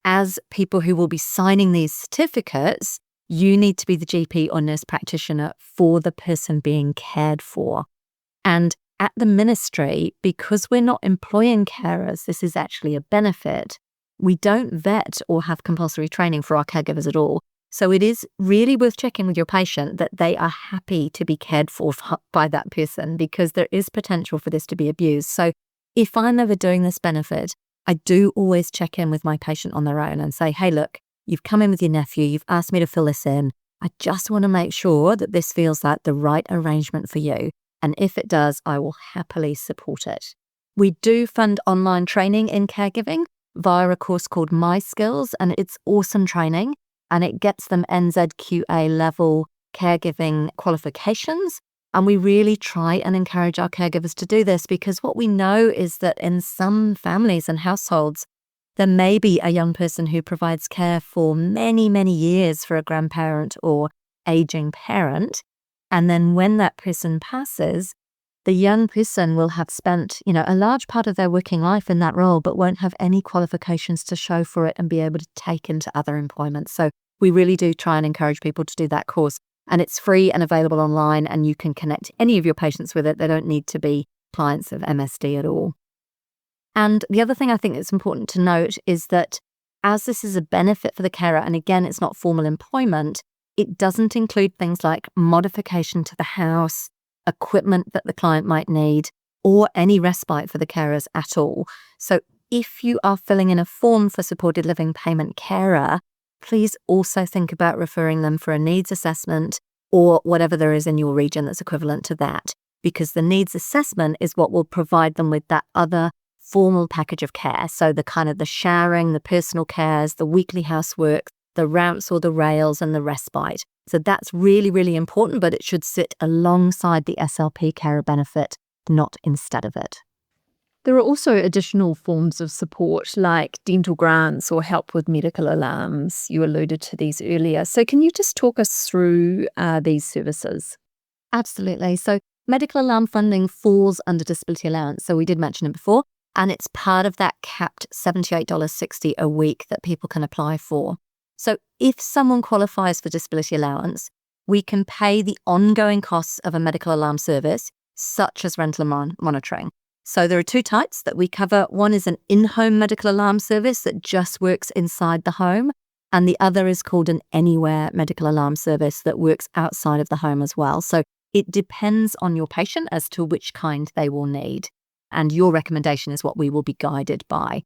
as people who will be signing these certificates, you need to be the GP or nurse practitioner for the person being cared for. And at the ministry, because we're not employing carers, this is actually a benefit. We don't vet or have compulsory training for our caregivers at all. So it is really worth checking with your patient that they are happy to be cared for by that person, because there is potential for this to be abused. So if I'm ever doing this benefit, I do always check in with my patient on their own and say, hey, look, you've come in with your nephew, you've asked me to fill this in. I just want to make sure that this feels like the right arrangement for you. And if it does, I will happily support it. We do fund online training in caregiving via a course called My Skills, and it's awesome training, and it gets them NZQA level caregiving qualifications. And we really try and encourage our caregivers to do this, because what we know is that in some families and households, there may be a young person who provides care for many, many years for a grandparent or aging parent. And then when that person passes, the young person will have spent, a large part of their working life in that role, but won't have any qualifications to show for it and be able to take into other employment. So we really do try and encourage people to do that course. And it's free and available online, and you can connect any of your patients with it. They don't need to be clients of MSD at all. And the other thing I think that's important to note is that as this is a benefit for the carer, and again, it's not formal employment, it doesn't include things like modification to the house, equipment that the client might need, or any respite for the carers at all. So if you are filling in a form for supported living payment carer, please also think about referring them for a needs assessment or whatever there is in your region that's equivalent to that, because the needs assessment is what will provide them with that other formal package of care. So the showering, the personal cares, the weekly housework, the ramps or the rails, and the respite. So that's really, really important, but it should sit alongside the SLP carer benefit, not instead of it. There are also additional forms of support like dental grants or help with medical alarms. You alluded to these earlier. So can you just talk us through these services? Absolutely. So medical alarm funding falls under disability allowance. So we did mention it before, and it's part of that capped $78.60 a week that people can apply for. So if someone qualifies for disability allowance, we can pay the ongoing costs of a medical alarm service, such as rental monitoring. So there are two types that we cover. One is an in-home medical alarm service that just works inside the home, and the other is called an anywhere medical alarm service that works outside of the home as well. So it depends on your patient as to which kind they will need, and your recommendation is what we will be guided by.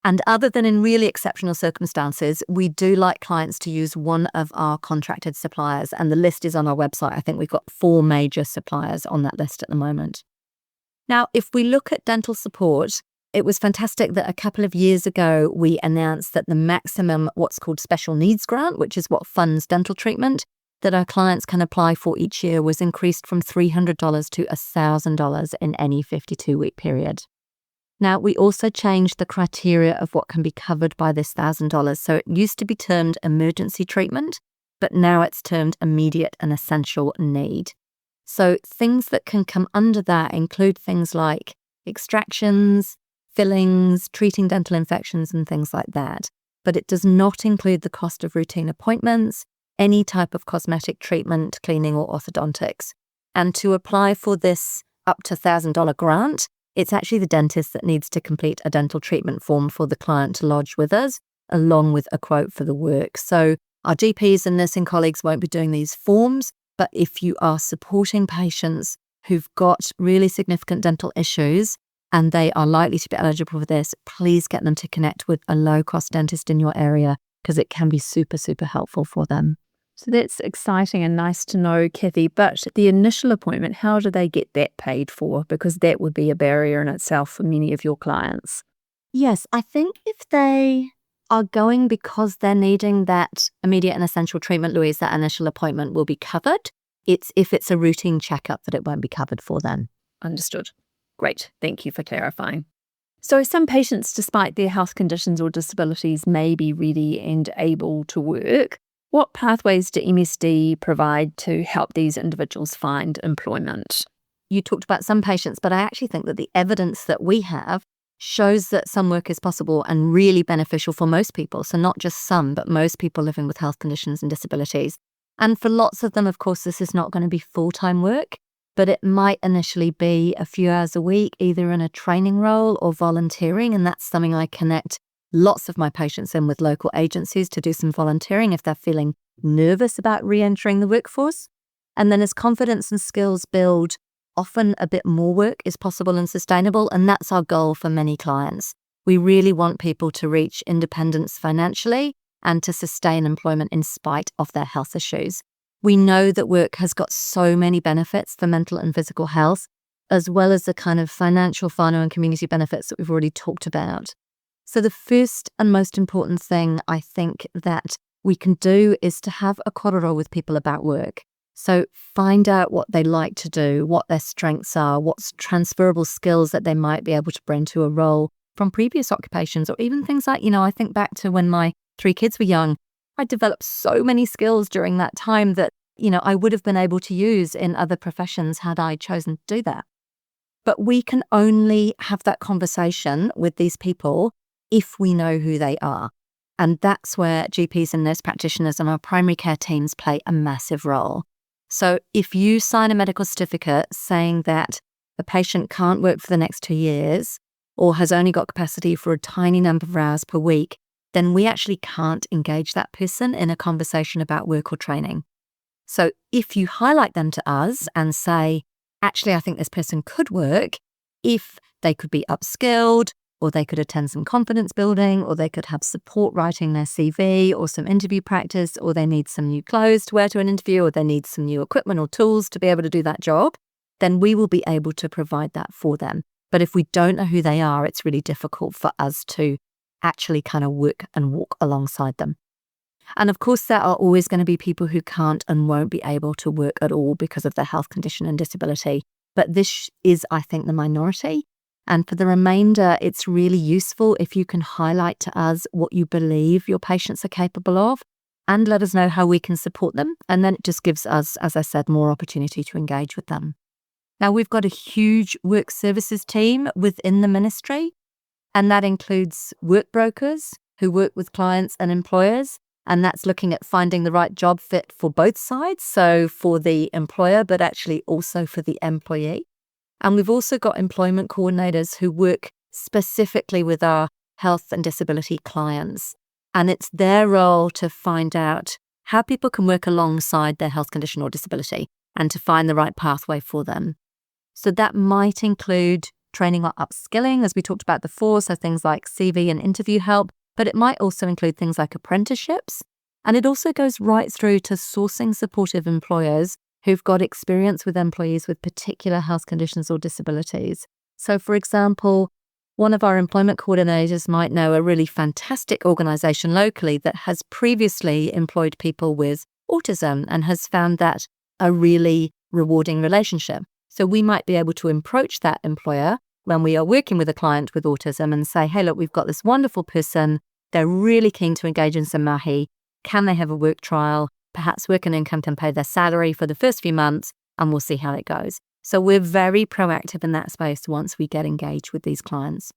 And other than in really exceptional circumstances, we do like clients to use one of our contracted suppliers, and the list is on our website. I think we've got 4 major suppliers on that list at the moment. Now, if we look at dental support, it was fantastic that a couple of years ago we announced that the maximum what's called special needs grant, which is what funds dental treatment, that our clients can apply for each year was increased from $300 to $1,000 in any 52-week period. Now, we also changed the criteria of what can be covered by this $1,000. So it used to be termed emergency treatment, but now it's termed immediate and essential need. So things that can come under that include things like extractions, fillings, treating dental infections, and things like that. But it does not include the cost of routine appointments, any type of cosmetic treatment, cleaning, or orthodontics. And to apply for this up to $1,000 grant, it's actually the dentist that needs to complete a dental treatment form for the client to lodge with us, along with a quote for the work. So our GPs and nursing colleagues won't be doing these forms, but if you are supporting patients who've got really significant dental issues and they are likely to be eligible for this, please get them to connect with a low-cost dentist in your area, because it can be super, super helpful for them. So that's exciting and nice to know, Cathy. But the initial appointment, how do they get that paid for? Because that would be a barrier in itself for many of your clients. Yes, I think if they are going because they're needing that immediate and essential treatment, Louise, that initial appointment will be covered. It's if it's a routine checkup that it won't be covered for then. Understood. Great. Thank you for clarifying. So some patients, despite their health conditions or disabilities, may be ready and able to work. What pathways do MSD provide to help these individuals find employment? You talked about some patients, but I actually think that the evidence that we have shows that some work is possible and really beneficial for most people. So not just some, but most people living with health conditions and disabilities. And for lots of them, of course, this is not going to be full-time work, but it might initially be a few hours a week, either in a training role or volunteering. And that's something I connect lots of my patients in with local agencies to do some volunteering if they're feeling nervous about re-entering the workforce. And then as confidence and skills build, often a bit more work is possible and sustainable, and that's our goal for many clients. We really want people to reach independence financially and to sustain employment in spite of their health issues. We know that work has got so many benefits for mental and physical health, as well as the kind of financial, whānau, and community benefits that we've already talked about. So the first and most important thing I think that we can do is to have a korero with people about work. So find out what they like to do, what their strengths are, what's transferable skills that they might be able to bring to a role from previous occupations, or even things like, I think back to when my 3 kids were young. I developed so many skills during that time that, I would have been able to use in other professions had I chosen to do that. But we can only have that conversation with these people if we know who they are. And that's where GPs and nurse practitioners and our primary care teams play a massive role. So if you sign a medical certificate saying that the patient can't work for the next 2 years or has only got capacity for a tiny number of hours per week, then we actually can't engage that person in a conversation about work or training. So if you highlight them to us and say, actually, I think this person could work if they could be upskilled, or they could attend some confidence building, or they could have support writing their CV, or some interview practice, or they need some new clothes to wear to an interview, or they need some new equipment or tools to be able to do that job, then we will be able to provide that for them. But if we don't know who they are, it's really difficult for us to actually kind of work and walk alongside them. And of course, there are always going to be people who can't and won't be able to work at all because of their health condition and disability. But this is, I think, the minority. And for the remainder, it's really useful if you can highlight to us what you believe your patients are capable of and let us know how we can support them. And then it just gives us, as I said, more opportunity to engage with them. Now, we've got a huge work services team within the ministry, and that includes work brokers who work with clients and employers. And that's looking at finding the right job fit for both sides, so for the employer, but actually also for the employee. And we've also got employment coordinators who work specifically with our health and disability clients. And it's their role to find out how people can work alongside their health condition or disability and to find the right pathway for them. So that might include training or upskilling, as we talked about before, so things like CV and interview help, but it might also include things like apprenticeships. And it also goes right through to sourcing supportive employers who've got experience with employees with particular health conditions or disabilities. So, for example, one of our employment coordinators might know a really fantastic organisation locally that has previously employed people with autism and has found that a really rewarding relationship. So we might be able to approach that employer when we are working with a client with autism and say, hey, look, we've got this wonderful person. They're really keen to engage in some mahi. Can they have a work trial? Perhaps Work and Income can pay their salary for the first few months and we'll see how it goes. So we're very proactive in that space once we get engaged with these clients.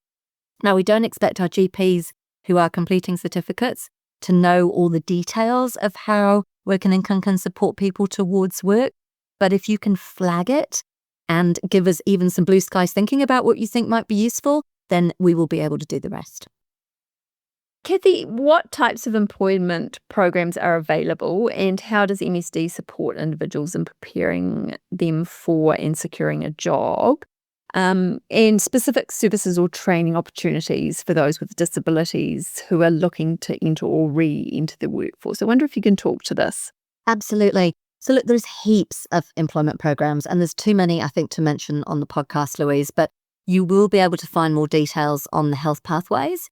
Now, we don't expect our GPs who are completing certificates to know all the details of how Work and Income can support people towards work. But if you can flag it and give us even some blue skies thinking about what you think might be useful, then we will be able to do the rest. Cathy, what types of employment programs are available and how does MSD support individuals in preparing them for and securing a job? And specific services or training opportunities for those with disabilities who are looking to enter or re-enter the workforce. I wonder if you can talk to this. Absolutely. So look, there's heaps of employment programs and there's too many, I think, to mention on the podcast, Louise, but you will be able to find more details on the health pathways.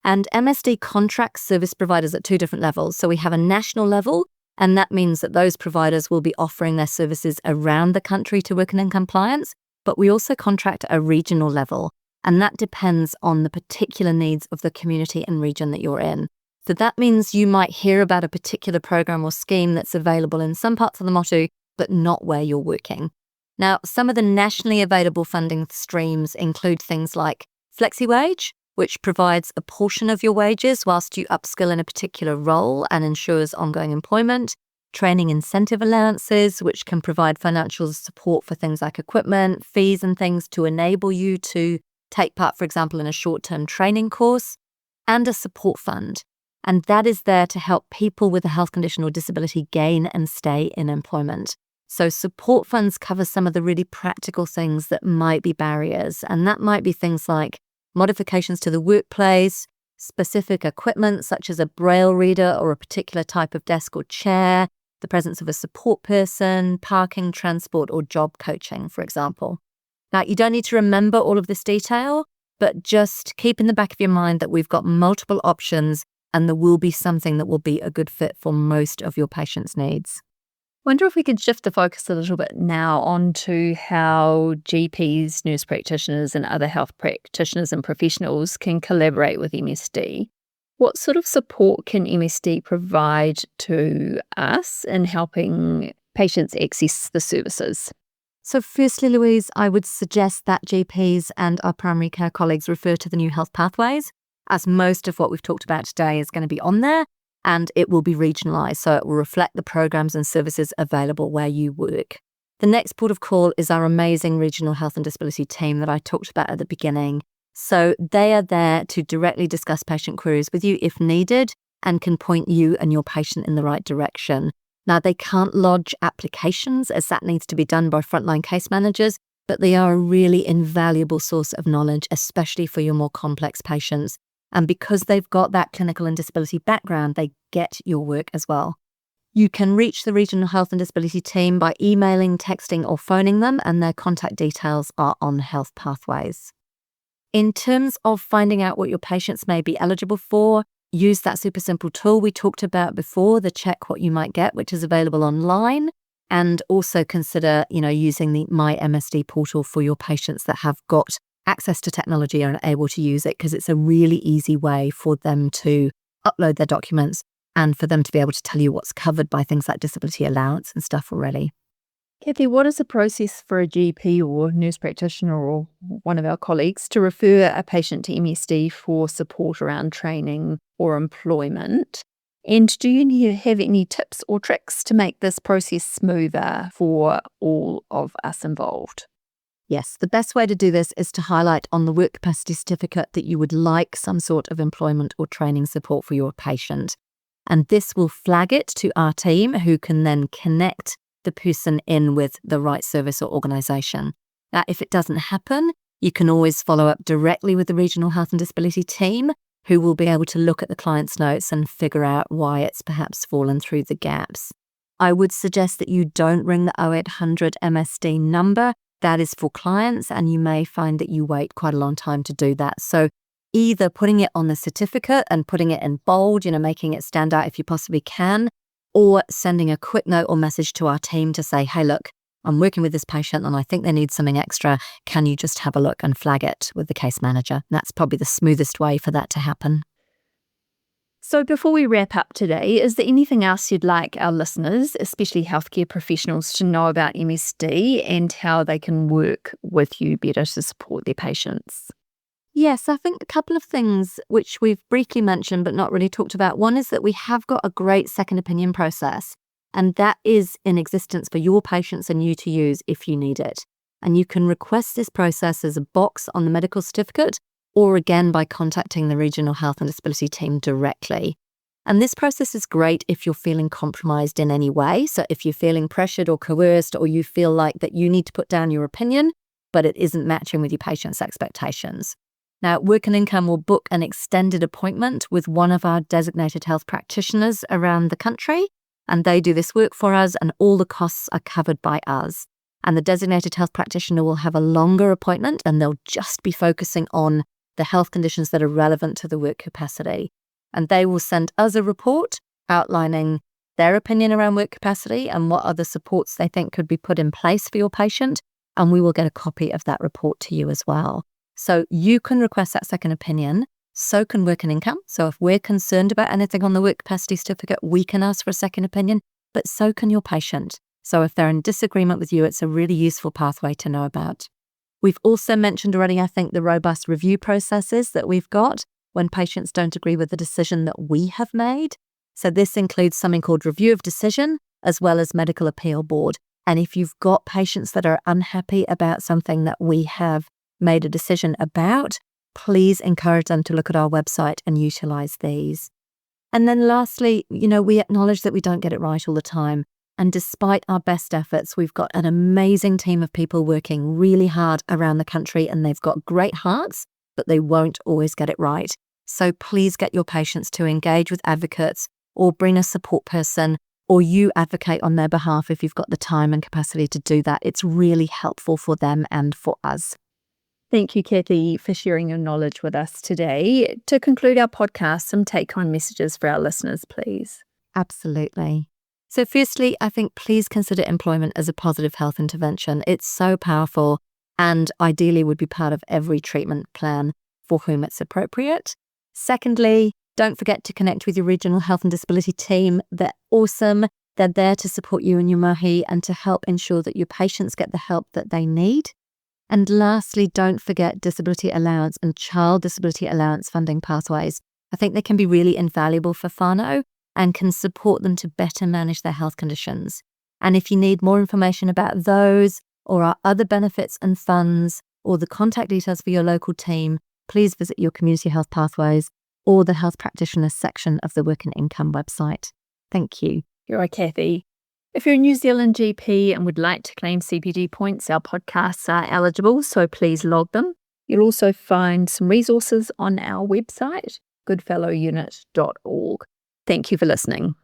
And MSD contracts service providers at 2 different levels. So we have a national level, and that means that those providers will be offering their services around the country to Work and Income clients, but we also contract at a regional level, and that depends on the particular needs of the community and region that you're in. So that means you might hear about a particular program or scheme that's available in some parts of the Motu, but not where you're working. Now, some of the nationally available funding streams include things like FlexiWage, which provides a portion of your wages whilst you upskill in a particular role and ensures ongoing employment, training incentive allowances, which can provide financial support for things like equipment, fees and things to enable you to take part, for example, in a short-term training course, and a support fund. And that is there to help people with a health condition or disability gain and stay in employment. So support funds cover some of the really practical things that might be barriers, and that might be things like modifications to the workplace, specific equipment such as a braille reader or a particular type of desk or chair, the presence of a support person, parking, transport, or job coaching, for example. Now, you don't need to remember all of this detail, but just keep in the back of your mind that we've got multiple options and there will be something that will be a good fit for most of your patients' needs. Wonder if we could shift the focus a little bit now onto how GPs, nurse practitioners, and other health practitioners and professionals can collaborate with MSD. What sort of support can MSD provide to us in helping patients access the services? So firstly, Louise, I would suggest that GPs and our primary care colleagues refer to the new health pathways, as most of what we've talked about today is going to be on there, and it will be regionalised, so it will reflect the programs and services available where you work. The next port of call is our amazing regional health and disability team that I talked about at the beginning. So they are there to directly discuss patient queries with you if needed and can point you and your patient in the right direction. Now, they can't lodge applications as that needs to be done by frontline case managers, but they are a really invaluable source of knowledge, especially for your more complex patients. And because they've got that clinical and disability background, they get your work as well. You can reach the Regional Health and Disability team by emailing, texting, or phoning them, and their contact details are on Health Pathways. In terms of finding out what your patients may be eligible for, use that super simple tool we talked about before, the Check What You Might Get, which is available online, and also consider, using the My MSD portal for your patients that have got access to technology and are able to use it, because it's a really easy way for them to upload their documents and for them to be able to tell you what's covered by things like disability allowance and stuff already. Cathy, what is the process for a GP or nurse practitioner or one of our colleagues to refer a patient to MSD for support around training or employment? And do you have any tips or tricks to make this process smoother for all of us involved? Yes, the best way to do this is to highlight on the work capacity certificate that you would like some sort of employment or training support for your patient. And this will flag it to our team, who can then connect the person in with the right service or organisation. Now, if it doesn't happen, you can always follow up directly with the Regional Health and Disability team, who will be able to look at the client's notes and figure out why it's perhaps fallen through the gaps. I would suggest that you don't ring the 0800 MSD number. That is for clients, and you may find that you wait quite a long time to do that. So either putting it on the certificate and putting it in bold, making it stand out if you possibly can, or sending a quick note or message to our team to say, hey, look, I'm working with this patient and I think they need something extra. Can you just have a look and flag it with the case manager? That's probably the smoothest way for that to happen. So before we wrap up today, is there anything else you'd like our listeners, especially healthcare professionals, to know about MSD and how they can work with you better to support their patients? Yes, I think a couple of things which we've briefly mentioned but not really talked about. One is that we have got a great second opinion process, and that is in existence for your patients and you to use if you need it. And you can request this process as a box on the medical certificate, or again by contacting the Regional Health and Disability team directly. And this process is great if you're feeling compromised in any way. So if you're feeling pressured or coerced, or you feel like that you need to put down your opinion, but it isn't matching with your patient's expectations. Now, Work and Income will book an extended appointment with one of our designated health practitioners around the country, and they do this work for us, and all the costs are covered by us. And the designated health practitioner will have a longer appointment, and they'll just be focusing on the health conditions that are relevant to the work capacity. And they will send us a report outlining their opinion around work capacity and what other supports they think could be put in place for your patient, and we will get a copy of that report to you as well. So you can request that second opinion, so can Work and Income. So if we're concerned about anything on the work capacity certificate, we can ask for a second opinion, but so can your patient. So if they're in disagreement with you, it's a really useful pathway to know about. We've also mentioned already, I think, the robust review processes that we've got when patients don't agree with the decision that we have made. So this includes something called review of decision, as well as medical appeal board. And if you've got patients that are unhappy about something that we have made a decision about, please encourage them to look at our website and utilize these. And then lastly, we acknowledge that we don't get it right all the time. And despite our best efforts, we've got an amazing team of people working really hard around the country, and they've got great hearts, but they won't always get it right. So please get your patients to engage with advocates, or bring a support person, or you advocate on their behalf if you've got the time and capacity to do that. It's really helpful for them and for us. Thank you, Cathy, for sharing your knowledge with us today. To conclude our podcast, some take-home messages for our listeners, please. Absolutely. So firstly, I think please consider employment as a positive health intervention. It's so powerful and ideally would be part of every treatment plan for whom it's appropriate. Secondly, don't forget to connect with your regional health and disability team. They're awesome. They're there to support you and your mahi and to help ensure that your patients get the help that they need. And lastly, don't forget disability allowance and child disability allowance funding pathways. I think they can be really invaluable for whānau and can support them to better manage their health conditions. And if you need more information about those or our other benefits and funds or the contact details for your local team, please visit your Community Health Pathways or the Health Practitioners section of the Work and Income website. Thank you. You're right, Cathy. If you're a New Zealand GP and would like to claim CPD points, our podcasts are eligible, so please log them. You'll also find some resources on our website, goodfellowunit.org. Thank you for listening.